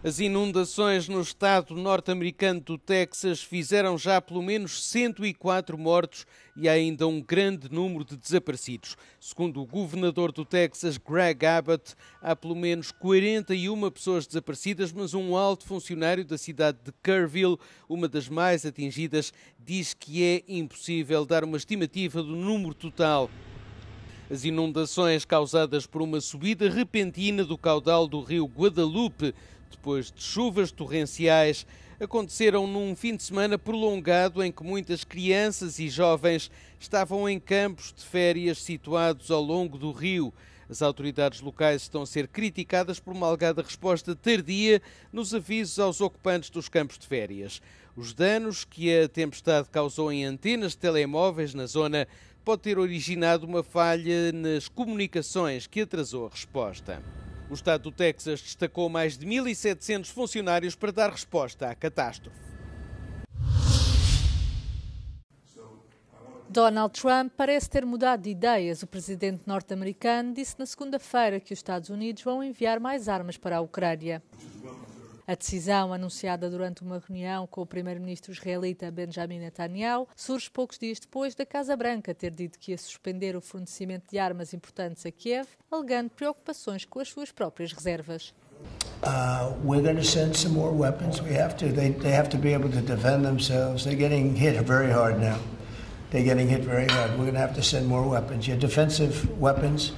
As inundações no estado norte-americano do Texas fizeram já pelo menos 104 mortos e há ainda um grande número de desaparecidos. Segundo o governador do Texas, Greg Abbott, há pelo menos 41 pessoas desaparecidas, mas um alto funcionário da cidade de Kerrville, uma das mais atingidas, diz que é impossível dar uma estimativa do número total. As inundações causadas por uma subida repentina do caudal do rio Guadalupe, depois de chuvas torrenciais, aconteceram num fim de semana prolongado em que muitas crianças e jovens estavam em campos de férias situados ao longo do rio. As autoridades locais estão a ser criticadas por uma alegada resposta tardia nos avisos aos ocupantes dos campos de férias. Os danos que a tempestade causou em antenas de telemóveis na zona pode ter originado uma falha nas comunicações que atrasou a resposta. O estado do Texas destacou mais de 1.700 funcionários para dar resposta à catástrofe. Donald Trump parece ter mudado de ideias. O presidente norte-americano disse na segunda-feira que os Estados Unidos vão enviar mais armas para a Ucrânia. A decisão, anunciada durante uma reunião com o primeiro-ministro israelita Benjamin Netanyahu, surge poucos dias depois da Casa Branca ter dito que ia suspender o fornecimento de armas importantes a Kiev, alegando preocupações com as suas próprias reservas. We're going to send some more weapons. We have to. They have to be able to defend themselves. They're getting hit very hard now. They're getting hit very hard. We're going to have to send more weapons. Your defensive weapons.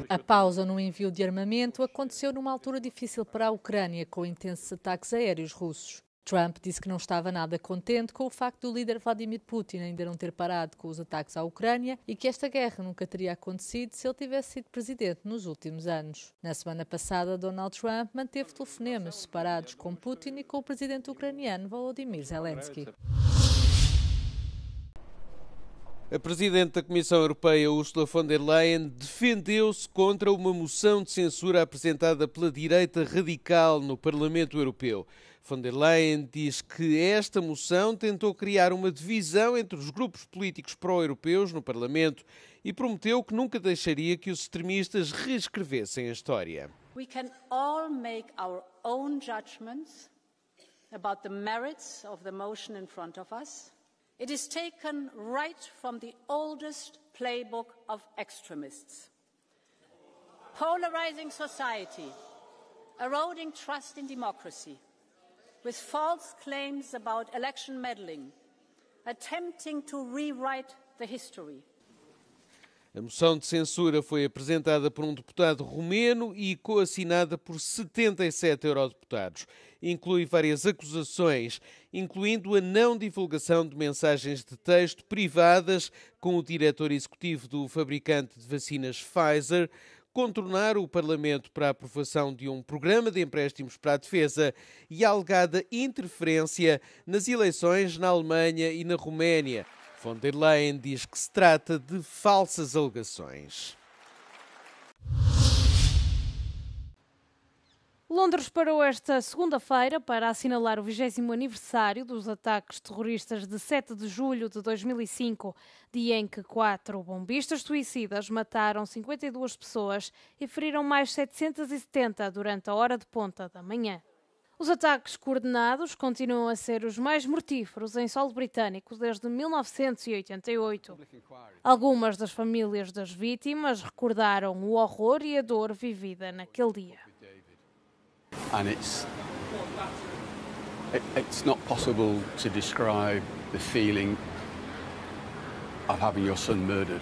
A pausa no envio de armamento aconteceu numa altura difícil para a Ucrânia, com intensos ataques aéreos russos. Trump disse que não estava nada contente com o facto do líder Vladimir Putin ainda não ter parado com os ataques à Ucrânia e que esta guerra nunca teria acontecido se ele tivesse sido presidente nos últimos anos. Na semana passada, Donald Trump manteve telefonemas separados com Putin e com o presidente ucraniano Volodymyr Zelensky. A Presidente da Comissão Europeia, Ursula von der Leyen, defendeu-se contra uma moção de censura apresentada pela direita radical no Parlamento Europeu. Von der Leyen diz que esta moção tentou criar uma divisão entre os grupos políticos pró-europeus no Parlamento e prometeu que nunca deixaria que os extremistas reescrevessem a história. We can all make our own judgments about the merits of the motion in front of us. It is taken right from the oldest playbook of extremists. Polarizing society, eroding trust in democracy, with false claims about election meddling, attempting to rewrite the history. A moção de censura foi apresentada por um deputado romeno e coassinada por 77 eurodeputados. Inclui várias acusações, incluindo a não divulgação de mensagens de texto privadas com o diretor executivo do fabricante de vacinas Pfizer, contornar o Parlamento para a aprovação de um programa de empréstimos para a defesa e a alegada interferência nas eleições na Alemanha e na Roménia. Von der Leyen diz que se trata de falsas alegações. Londres parou esta segunda-feira para assinalar o 20º aniversário dos ataques terroristas de 7 de julho de 2005, dia em que 4 bombistas suicidas mataram 52 pessoas e feriram mais 770 durante a hora de ponta da manhã. Os ataques coordenados continuam a ser os mais mortíferos em solo britânico desde 1988. Algumas das famílias das vítimas recordaram o horror e a dor vivida naquele dia. And it's not possible to describe the feeling of having your son murdered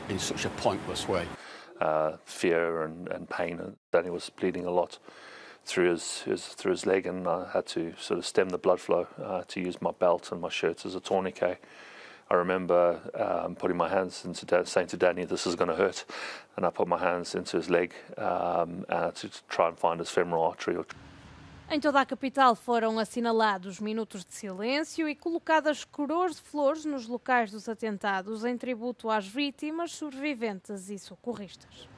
in such a pointless way. Fear and pain, and Danny was bleeding a lot through his leg, and I had to sort of stem the blood flow to use my belt and my shirt as a tourniquet. I remember putting my hands into saying to Danny, "This is going to hurt," and I put my hands into his leg to try and find his femoral artery. Em toda a capital foram assinalados minutos de silêncio e colocadas coroas de flores nos locais dos atentados em tributo às vítimas, sobreviventes e socorristas.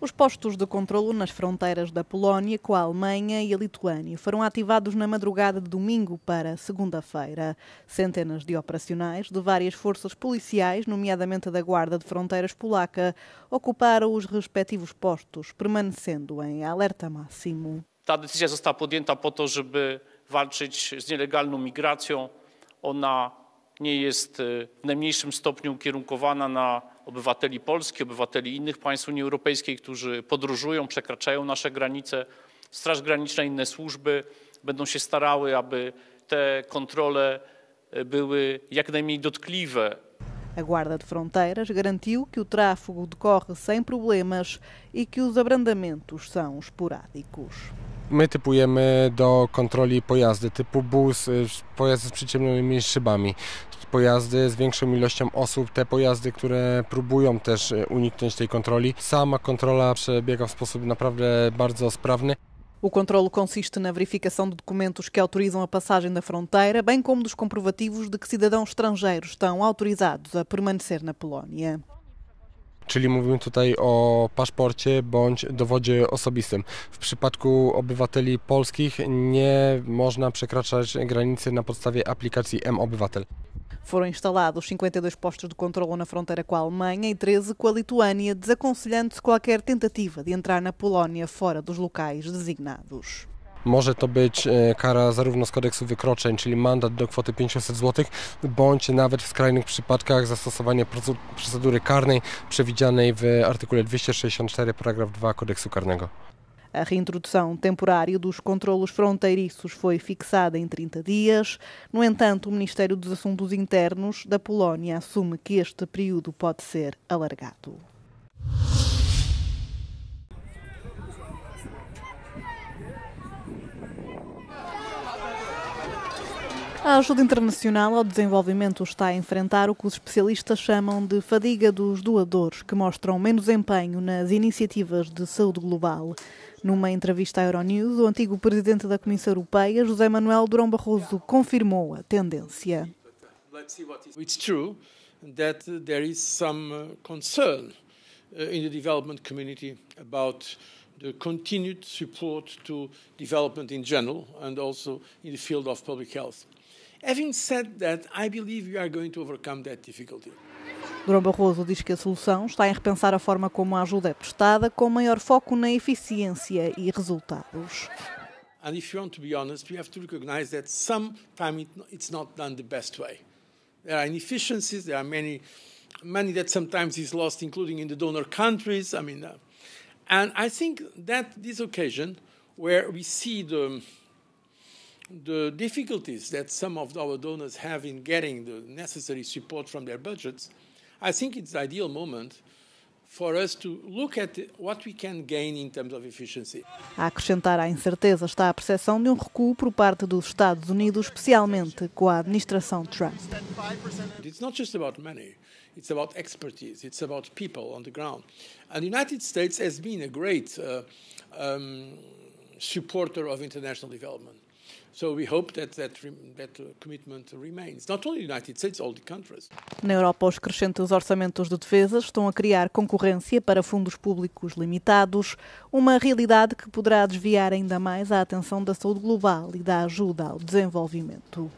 Os postos de controlo nas fronteiras da Polónia com a Alemanha e a Lituânia foram ativados na madrugada de domingo para segunda-feira. Centenas de operacionais de várias forças policiais, nomeadamente da Guarda de Fronteiras polaca, ocuparam os respectivos postos, permanecendo em alerta máximo. Ta decyzja została podjęta po to, żeby walczyć z nielegalną migracją. Ona nie jest w najmniejszym stopniu ukierunkowana na obywateli Polski, obywateli innych państw Unii Europejskiej, którzy podróżują, przekraczają nasze granice. Straż Graniczna i inne służby będą się starały, aby te kontrole były jak najmniej dotkliwe. A Guarda de Fronteiras garantiu que o tráfego decorre sem problemas e que os abrandamentos são esporádicos. My typujemy do kontroli pojazdy typu bus, pojazdy z przyciemnionymi szybami, pojazdy z większą ilością osób, te pojazdy, które próbują też uniknąć tej kontroli. Sama kontrola przebiega w sposób naprawdę bardzo sprawny. O controlo consiste na verificação de documentos que autorizam a passagem da fronteira, bem como dos comprovativos de que cidadãos estrangeiros estão autorizados a permanecer na Polónia. Czyli mówimy tutaj o paszporcie bądź dowodzie osobistym. W przypadku obywateli polskich nie można przekraczać granicy na podstawie aplikacji M-Obywatel. Foram instalados 52 postos de controlo na fronteira com a Alemanha e 13 com a Lituânia, desaconselhando-se qualquer tentativa de entrar na Polónia fora dos locais designados. Może to być kara zarówno z kodeksu wykroczeń, czyli mandat do kwoty 500 zł, bądź nawet w skrajnych przypadkach zastosowanie procedury karnej przewidzianej w artykule 264 paragraf 2 kodeksu karnego. A reintrodução temporária dos controlos fronteiriços foi fixada em 30 dias. No entanto, o Ministério dos Assuntos Internos da Polónia assume que este período pode ser alargado. A ajuda internacional ao desenvolvimento está a enfrentar o que os especialistas chamam de fadiga dos doadores, que mostram menos empenho nas iniciativas de saúde global. Numa entrevista à Euronews, o antigo presidente da Comissão Europeia, José Manuel Durão Barroso, confirmou a tendência. It's true that there is some concern in the development community about the continued support to development in general and also in the field of public health. Having said that, I believe we are going to overcome that difficulty. Durão Barroso diz que a solução está em repensar a forma como a ajuda é prestada, com maior foco na eficiência e resultados. And if you want to be honest, we have to recognize that sometimes it's not done the best way. There are inefficiencies, there are money that sometimes is lost, including in the donor countries. And I think that this occasion, where we see the difficulties that some of our donors have in getting the necessary support from their budgets, I think it's the ideal moment for us to look at what we can gain in terms of efficiency. A acrescentar à incerteza está a percepção de recuo por parte dos Estados Unidos, especialmente com a administração Trump. It's not just about money. It's about expertise. It's about people on the ground. And the United States has been a great supporter of international development. So we hope that commitment remains. Not only the United States, all the countries. Na Europa, os crescentes orçamentos de defesa estão a criar concorrência para fundos públicos limitados, uma realidade que poderá desviar ainda mais a atenção da saúde global e da ajuda ao desenvolvimento.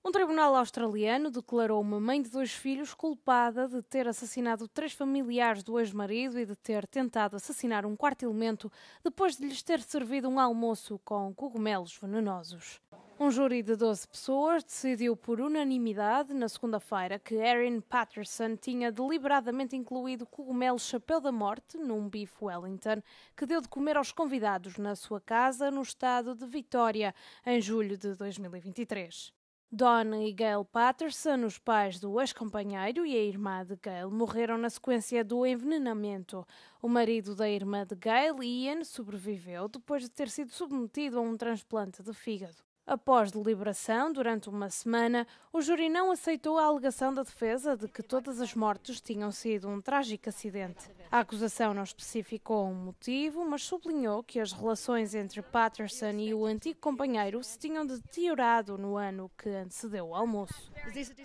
Um tribunal australiano declarou uma mãe de 2 filhos culpada de ter assassinado 3 familiares do ex-marido e de ter tentado assassinar um 4º elemento depois de lhes ter servido um almoço com cogumelos venenosos. Um júri de 12 pessoas decidiu por unanimidade na segunda-feira que Erin Patterson tinha deliberadamente incluído cogumelos chapéu da morte num bife Wellington que deu de comer aos convidados na sua casa no estado de Vitória em julho de 2023. Don e Gail Patterson, os pais do ex-companheiro e a irmã de Gail, morreram na sequência do envenenamento. O marido da irmã de Gail, Ian, sobreviveu depois de ter sido submetido a um transplante de fígado. Após deliberação, durante uma semana, o júri não aceitou a alegação da defesa de que todas as mortes tinham sido um trágico acidente. A acusação não especificou um motivo, mas sublinhou que as relações entre Patterson e o antigo companheiro se tinham deteriorado no ano que antecedeu o almoço.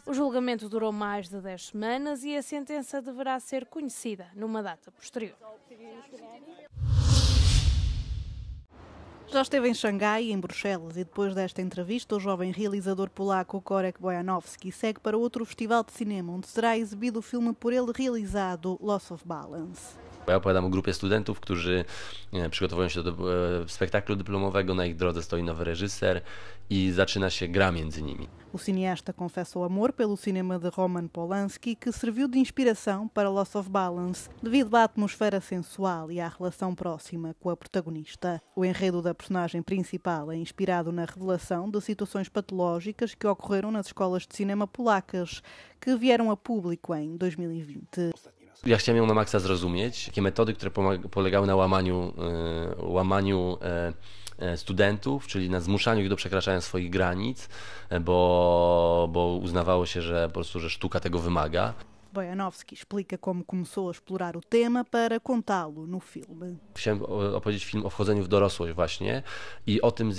O julgamento durou mais de 10 semanas e a sentença deverá ser conhecida numa data posterior. Já esteve em Xangai e em Bruxelas e depois desta entrevista o jovem realizador polaco Korek Bojanowski segue para outro festival de cinema onde será exibido o filme por ele realizado Loss of Balance. Ja opowiadam o grupie studentów, którzy przygotowują się do spektaklu dyplomowego, na ich drodze stoi nowy reżyser i zaczyna się gra między nimi. O cineasta confessa o amor pelo cinema de Roman Polanski, que serviu de inspiração para Loss of Balance, devido à atmosfera sensual e à relação próxima com a protagonista. O enredo da personagem principal é inspirado na revelação de situações patológicas que ocorreram nas escolas de cinema polacas, que vieram a público em 2020. Ja chciałem ją na maksa zrozumieć, takie metody, które polegały na łamaniu studentów, czyli na zmuszaniu ich do przekraczania swoich granic, bo uznawało się, że po prostu, że sztuka tego wymaga. Bojanowski explica como começou a explorar o tema para contá-lo no filme. Chciałem opowiedzieć film o wchodzeniu w dorosłość właśnie i o tym,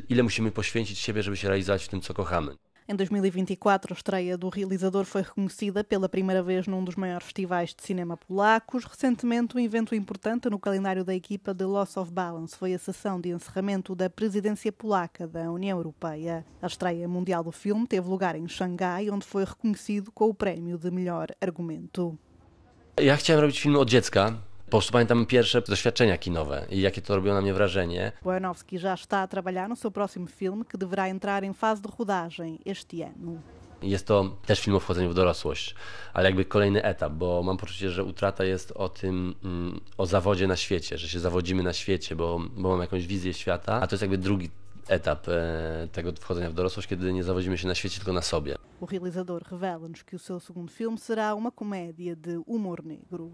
ile musimy poświęcić siebie, żeby się realizować w tym, co kochamy. Em 2024, a estreia do realizador foi reconhecida pela primeira vez num dos maiores festivais de cinema polacos. Recentemente, um evento importante no calendário da equipa de Loss of Balance foi a sessão de encerramento da presidência polaca da União Europeia. A estreia mundial do filme teve lugar em Xangai, onde foi reconhecido com o prémio de melhor argumento. Ja chciałem robić filmy od dziecka. Po prostu pamiętam pierwsze doświadczenia kinowe i jakie to robiło na mnie wrażenie. Bojanowski já está a trabalhar no seu próximo filme, que deverá entrar em fase de rodagem este ano. Jest to też film o wchodzeniu w dorosłość, ale jakby kolejny etap, bo mam poczucie, że utrata jest o tym, o zawodzie na świecie, że się zawodzimy na świecie, bo mam jakąś wizję świata, a to jest jakby drugi etap tego wchodzenia w dorosłość, kiedy nie zawodzimy się na świecie, tylko na sobie. O realizador revela-nos que o seu segundo filme será uma comédia de humor negro.